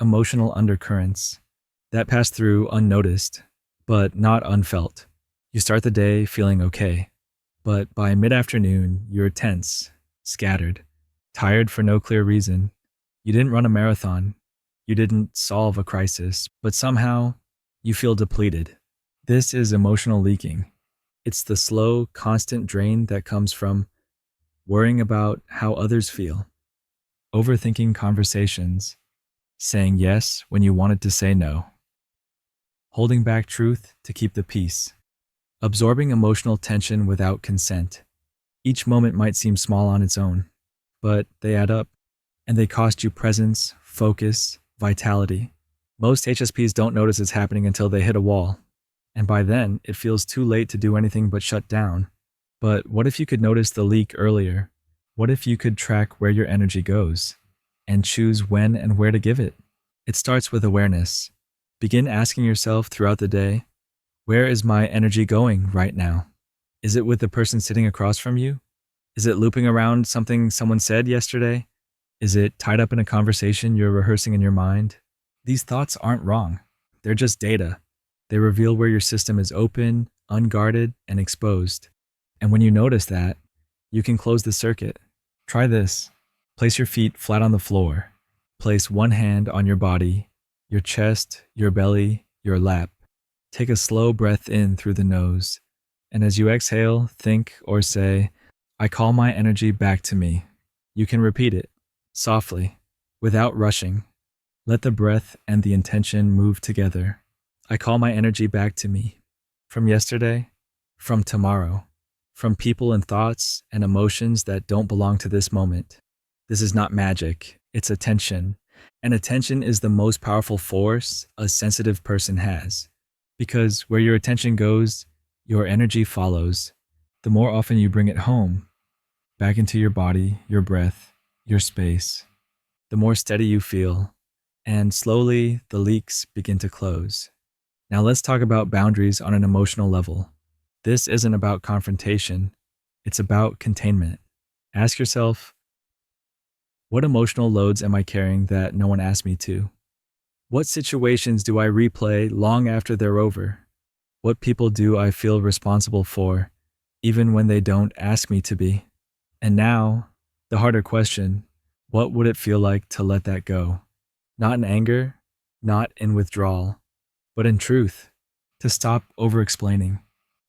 A: emotional undercurrents that pass through unnoticed, but not unfelt. You start the day feeling okay, but by mid-afternoon, you're tense, scattered, tired for no clear reason. You didn't run a marathon, you didn't solve a crisis, but somehow you feel depleted. This is emotional leaking. It's the slow, constant drain that comes from worrying about how others feel, overthinking conversations, saying yes when you wanted to say no, holding back truth to keep the peace, absorbing emotional tension without consent. Each moment might seem small on its own, but they add up, and they cost you presence, focus, vitality. Most HSPs don't notice it's happening until they hit a wall, and by then, it feels too late to do anything but shut down. But what if you could notice the leak earlier? What if you could track where your energy goes and choose when and where to give it? It starts with awareness. Begin asking yourself throughout the day, where is my energy going right now? Is it with the person sitting across from you? Is it looping around something someone said yesterday? Is it tied up in a conversation you're rehearsing in your mind? These thoughts aren't wrong. They're just data. They reveal where your system is open, unguarded, and exposed. And when you notice that, you can close the circuit. Try this. Place your feet flat on the floor. Place one hand on your body, your chest, your belly, your lap. Take a slow breath in through the nose. And as you exhale, think or say, I call my energy back to me. You can repeat it, softly, without rushing. Let the breath and the intention move together. I call my energy back to me. From yesterday, from tomorrow, from people and thoughts and emotions that don't belong to this moment. This is not magic, it's attention. And attention is the most powerful force a sensitive person has. Because where your attention goes, your energy follows. The more often you bring it home, back into your body, your breath, your space, the more steady you feel, and slowly the leaks begin to close. Now let's talk about boundaries on an emotional level. This isn't about confrontation, it's about containment. Ask yourself, what emotional loads am I carrying that no one asked me to? What situations do I replay long after they're over? What people do I feel responsible for, even when they don't ask me to be? And now, the harder question, what would it feel like to let that go? Not in anger, not in withdrawal, but in truth, to stop over-explaining,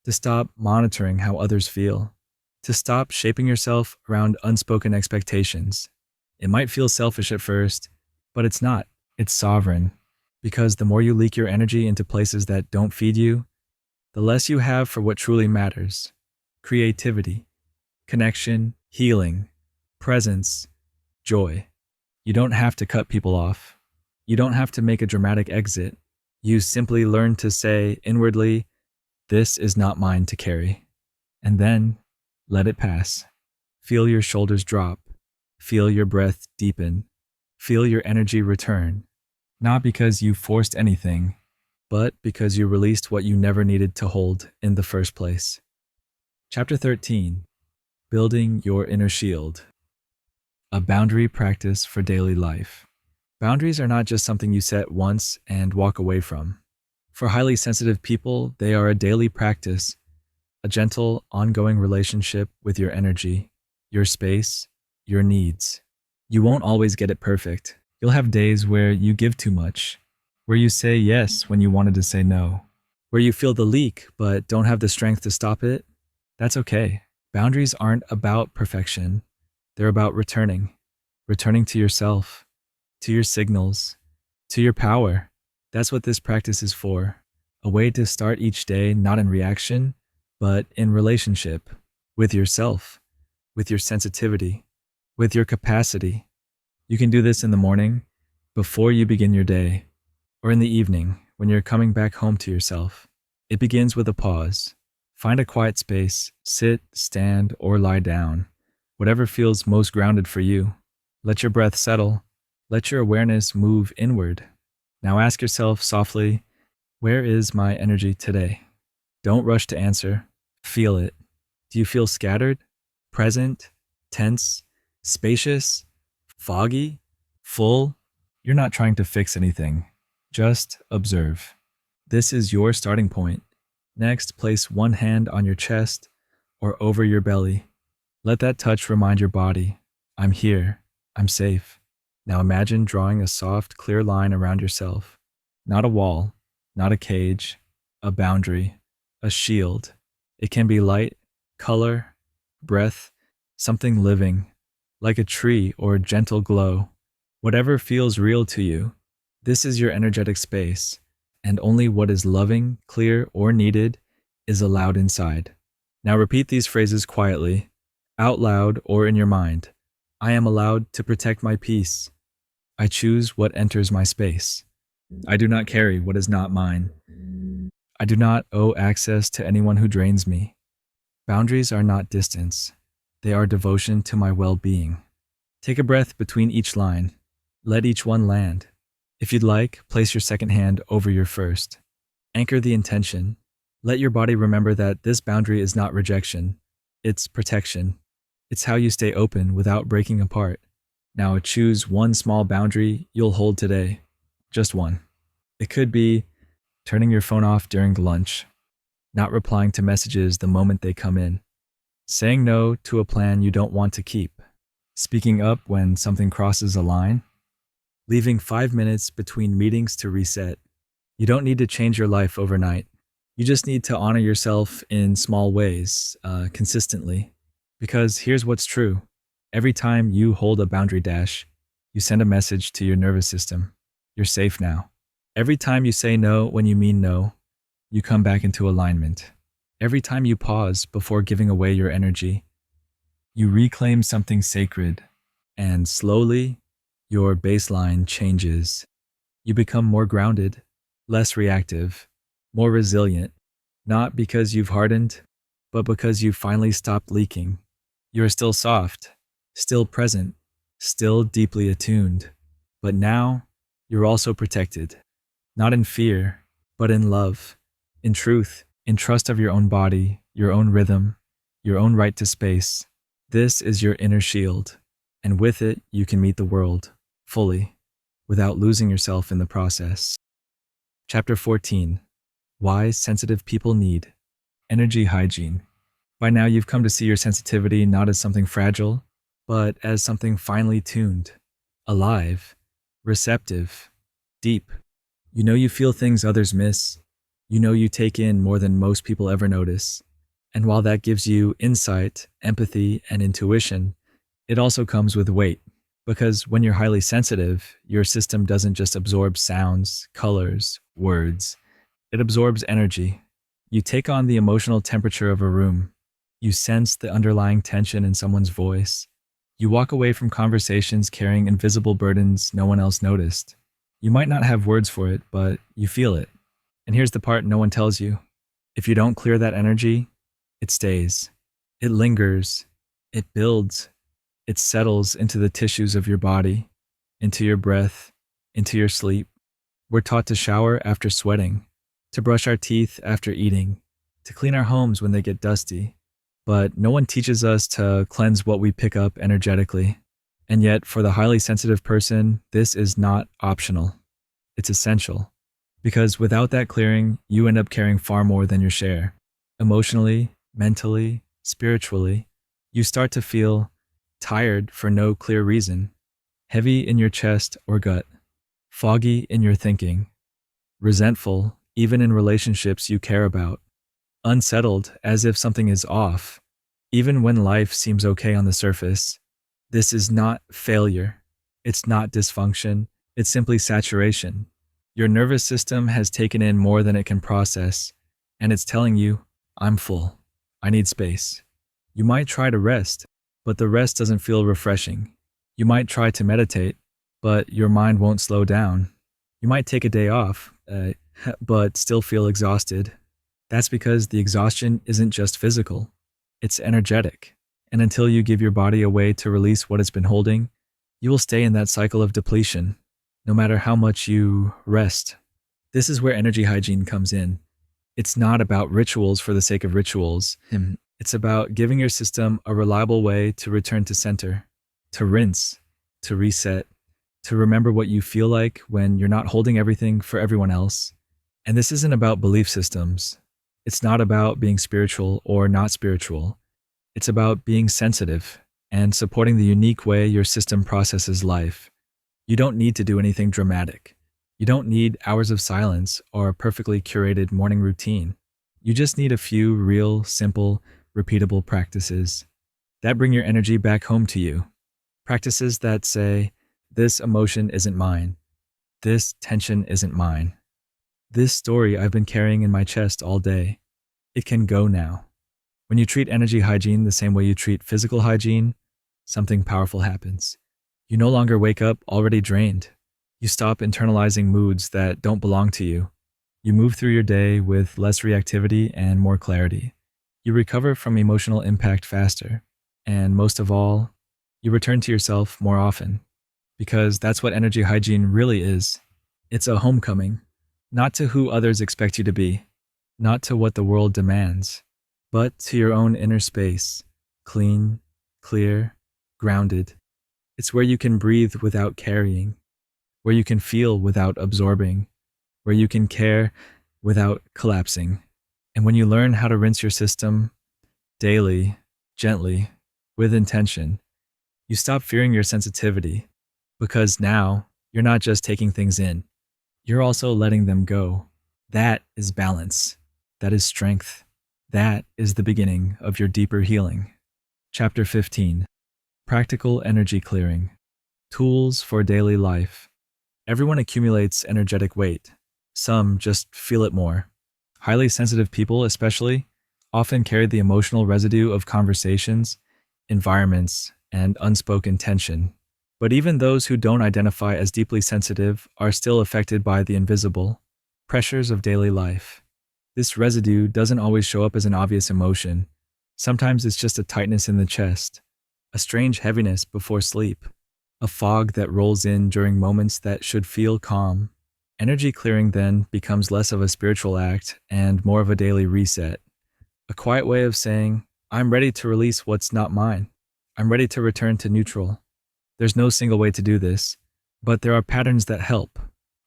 A: to stop monitoring how others feel, to stop shaping yourself around unspoken expectations. It might feel selfish at first, but it's not. It's sovereign. Because the more you leak your energy into places that don't feed you, the less you have for what truly matters. Creativity, connection, healing, presence, joy. You don't have to cut people off. You don't have to make a dramatic exit. You simply learn to say inwardly, this is not mine to carry. And then let it pass. Feel your shoulders drop. Feel your breath deepen. Feel your energy return. Not because you forced anything, but because you released what you never needed to hold in the first place. Chapter 13: Building Your Inner Shield. A boundary practice for daily life. Boundaries are not just something you set once and walk away from. For highly sensitive people, they are a daily practice, a gentle, ongoing relationship with your energy, your space, your needs. You won't always get it perfect. You'll have days where you give too much, where you say yes when you wanted to say no, where you feel the leak but don't have the strength to stop it. That's okay. Boundaries aren't about perfection. They're about returning to yourself, to your signals, to your power. That's what this practice is for. A way to start each day not in reaction, but in relationship with yourself, with your sensitivity, with your capacity. You can do this in the morning, before you begin your day, or in the evening when you're coming back home to yourself. It begins with a pause. Find a quiet space, sit, stand, or lie down, whatever feels most grounded for you. Let your breath settle. Let your awareness move inward. Now ask yourself softly, where is my energy today? Don't rush to answer. Feel it. Do you feel scattered, present, tense, spacious, foggy, full? You're not trying to fix anything. Just observe. This is your starting point. Next, place one hand on your chest or over your belly. Let that touch remind your body, I'm here, I'm safe. Now imagine drawing a soft, clear line around yourself. Not a wall, not a cage, a boundary, a shield. It can be light, color, breath, something living, like a tree or a gentle glow. Whatever feels real to you, this is your energetic space, and only what is loving, clear, or needed is allowed inside. Now repeat these phrases quietly, out loud or in your mind. I am allowed to protect my peace. I choose what enters my space. I do not carry what is not mine. I do not owe access to anyone who drains me. Boundaries are not distance. They are devotion to my well-being. Take a breath between each line. Let each one land. If you'd like, place your second hand over your first. Anchor the intention. Let your body remember that this boundary is not rejection. It's protection. It's how you stay open without breaking apart. Now choose one small boundary you'll hold today. Just one. It could be turning your phone off during lunch, not replying to messages the moment they come in, saying no to a plan you don't want to keep, speaking up when something crosses a line, leaving 5 minutes between meetings to reset. You don't need to change your life overnight. You just need to honor yourself in small ways, consistently. Because here's what's true. Every time you hold a boundary dash, you send a message to your nervous system. You're safe now. Every time you say no when you mean no, you come back into alignment. Every time you pause before giving away your energy, you reclaim something sacred. And slowly, your baseline changes. You become more grounded, less reactive, more resilient, not because you've hardened, but because you've finally stopped leaking. You're still soft, still present, still deeply attuned. But now, you're also protected. Not in fear, but in love, in truth, in trust of your own body, your own rhythm, your own right to space. This is your inner shield, and with it, you can meet the world fully, without losing yourself in the process. Chapter 14. Why Sensitive People Need Energy Hygiene. By now, you've come to see your sensitivity not as something fragile, but as something finely tuned, alive, receptive, deep. You know you feel things others miss. You know you take in more than most people ever notice. And while that gives you insight, empathy, and intuition, it also comes with weight. Because when you're highly sensitive, your system doesn't just absorb sounds, colors, words. It absorbs energy. You take on the emotional temperature of a room. You sense the underlying tension in someone's voice. You walk away from conversations carrying invisible burdens no one else noticed. You might not have words for it, but you feel it. And here's the part no one tells you. If you don't clear that energy, it stays. It lingers. It builds. It settles into the tissues of your body, into your breath, into your sleep. We're taught to shower after sweating, to brush our teeth after eating, to clean our homes when they get dusty. But no one teaches us to cleanse what we pick up energetically. And yet, for the highly sensitive person, this is not optional. It's essential. Because without that clearing, you end up carrying far more than your share. Emotionally, mentally, spiritually, you start to feel tired for no clear reason, heavy in your chest or gut, foggy in your thinking, resentful even in relationships you care about, unsettled as if something is off, even when life seems okay on the surface. This is not failure. It's not dysfunction. It's simply saturation. Your nervous system has taken in more than it can process, and it's telling you, I'm full. I need space. You might try to rest, but the rest doesn't feel refreshing. You might try to meditate, but your mind won't slow down. You might take a day off, but still feel exhausted. That's because the exhaustion isn't just physical, it's energetic. And until you give your body a way to release what it's been holding, you will stay in that cycle of depletion, no matter how much you rest. This is where energy hygiene comes in. It's not about rituals for the sake of rituals. It's about giving your system a reliable way to return to center, to rinse, to reset, to remember what you feel like when you're not holding everything for everyone else. And this isn't about belief systems. It's not about being spiritual or not spiritual. It's about being sensitive and supporting the unique way your system processes life. You don't need to do anything dramatic. You don't need hours of silence or a perfectly curated morning routine. You just need a few real, simple, repeatable practices that bring your energy back home to you. Practices that say, this emotion isn't mine. This tension isn't mine. This story I've been carrying in my chest all day. It can go now. When you treat energy hygiene the same way you treat physical hygiene, something powerful happens. You no longer wake up already drained. You stop internalizing moods that don't belong to you. You move through your day with less reactivity and more clarity. You recover from emotional impact faster. And most of all, you return to yourself more often. Because that's what energy hygiene really is. It's a homecoming, not to who others expect you to be, not to what the world demands, but to your own inner space, clean, clear, grounded. It's where you can breathe without carrying, where you can feel without absorbing, where you can care without collapsing. And when you learn how to rinse your system daily, gently, with intention, you stop fearing your sensitivity, because now you're not just taking things in, you're also letting them go. That is balance. That is strength. That is the beginning of your deeper healing. Chapter 15. Practical Energy Clearing. Tools for Daily Life. Everyone accumulates energetic weight. Some just feel it more. Highly sensitive people, especially, often carry the emotional residue of conversations, environments, and unspoken tension. But even those who don't identify as deeply sensitive are still affected by the invisible pressures of daily life. This residue doesn't always show up as an obvious emotion. Sometimes it's just a tightness in the chest, a strange heaviness before sleep, a fog that rolls in during moments that should feel calm. Energy clearing then becomes less of a spiritual act and more of a daily reset, a quiet way of saying, I'm ready to release what's not mine. I'm ready to return to neutral. There's no single way to do this, but there are patterns that help.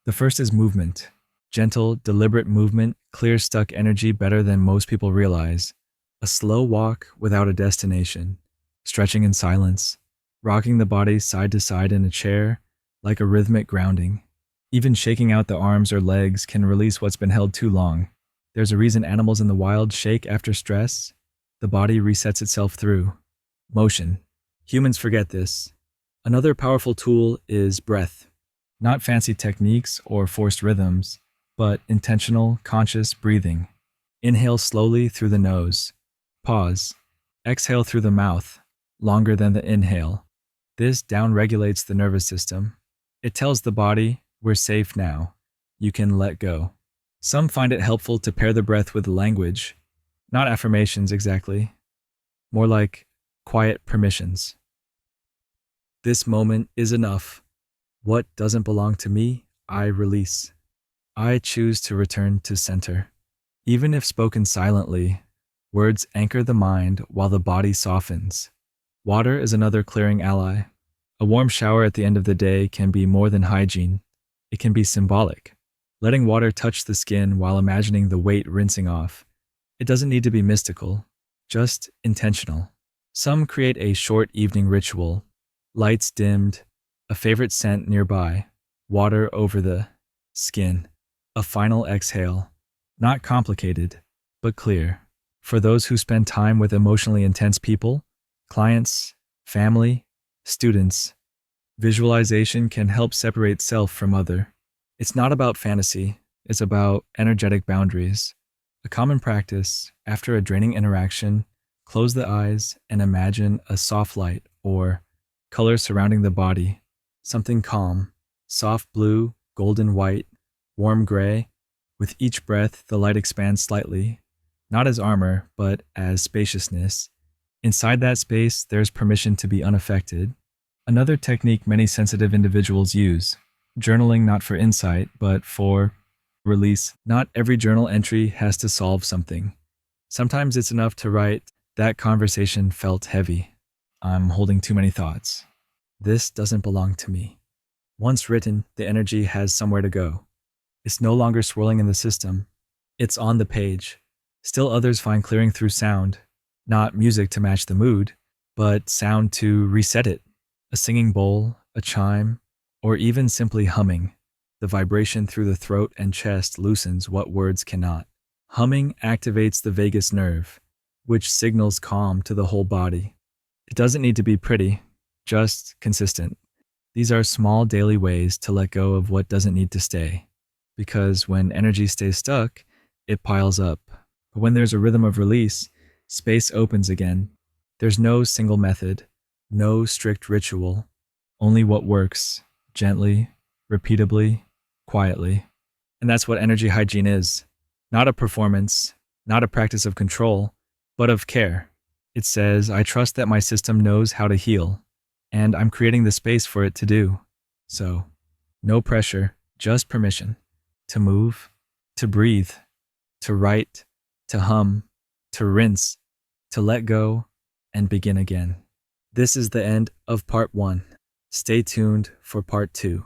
A: The first is movement. Gentle, deliberate movement clears stuck energy better than most people realize. A slow walk without a destination. Stretching in silence. Rocking the body side to side in a chair, like a rhythmic grounding. Even shaking out the arms or legs can release what's been held too long. There's a reason animals in the wild shake after stress. The body resets itself through motion. Humans forget this. Another powerful tool is breath. Not fancy techniques or forced rhythms, but intentional, conscious breathing. Inhale slowly through the nose. Pause. Exhale through the mouth, longer than the inhale. This downregulates the nervous system. It tells the body, we're safe now. You can let go. Some find it helpful to pair the breath with language. Not affirmations exactly. More like quiet permissions. This moment is enough. What doesn't belong to me, I release. I choose to return to center. Even if spoken silently, words anchor the mind while the body softens. Water is another clearing ally. A warm shower at the end of the day can be more than hygiene. It can be symbolic. Letting water touch the skin while imagining the weight rinsing off. It doesn't need to be mystical, just intentional. Some create a short evening ritual. Lights dimmed, a favorite scent nearby, water over the skin, a final exhale. Not complicated, but clear. For those who spend time with emotionally intense people, clients, family, students, visualization can help separate self from other. It's not about fantasy, it's about energetic boundaries. A common practice, after a draining interaction, close the eyes and imagine a soft light or color surrounding the body. Something calm, soft blue, golden white, warm gray. With each breath, the light expands slightly, not as armor, but as spaciousness. Inside that space, there's permission to be unaffected. Another technique many sensitive individuals use: journaling, not for insight, but for release. Not every journal entry has to solve something. Sometimes it's enough to write, "That conversation felt heavy. I'm holding too many thoughts. This doesn't belong to me." Once written, the energy has somewhere to go. It's no longer swirling in the system. It's on the page. Still others find clearing through sound, not music to match the mood, but sound to reset it. A singing bowl, a chime, or even simply humming. The vibration through the throat and chest loosens what words cannot. Humming activates the vagus nerve, which signals calm to the whole body. It doesn't need to be pretty, just consistent. These are small daily ways to let go of what doesn't need to stay. Because when energy stays stuck, it piles up. But when there's a rhythm of release, space opens again. There's no single method, no strict ritual, only what works, gently, repeatably, quietly. And that's what energy hygiene is. Not a performance, not a practice of control, but of care. It says, I trust that my system knows how to heal, and I'm creating the space for it to do. So, no pressure, just permission. To move, to breathe, to write, to hum, to rinse, to let go, and begin again. This is the end of part 1. Stay tuned for part 2.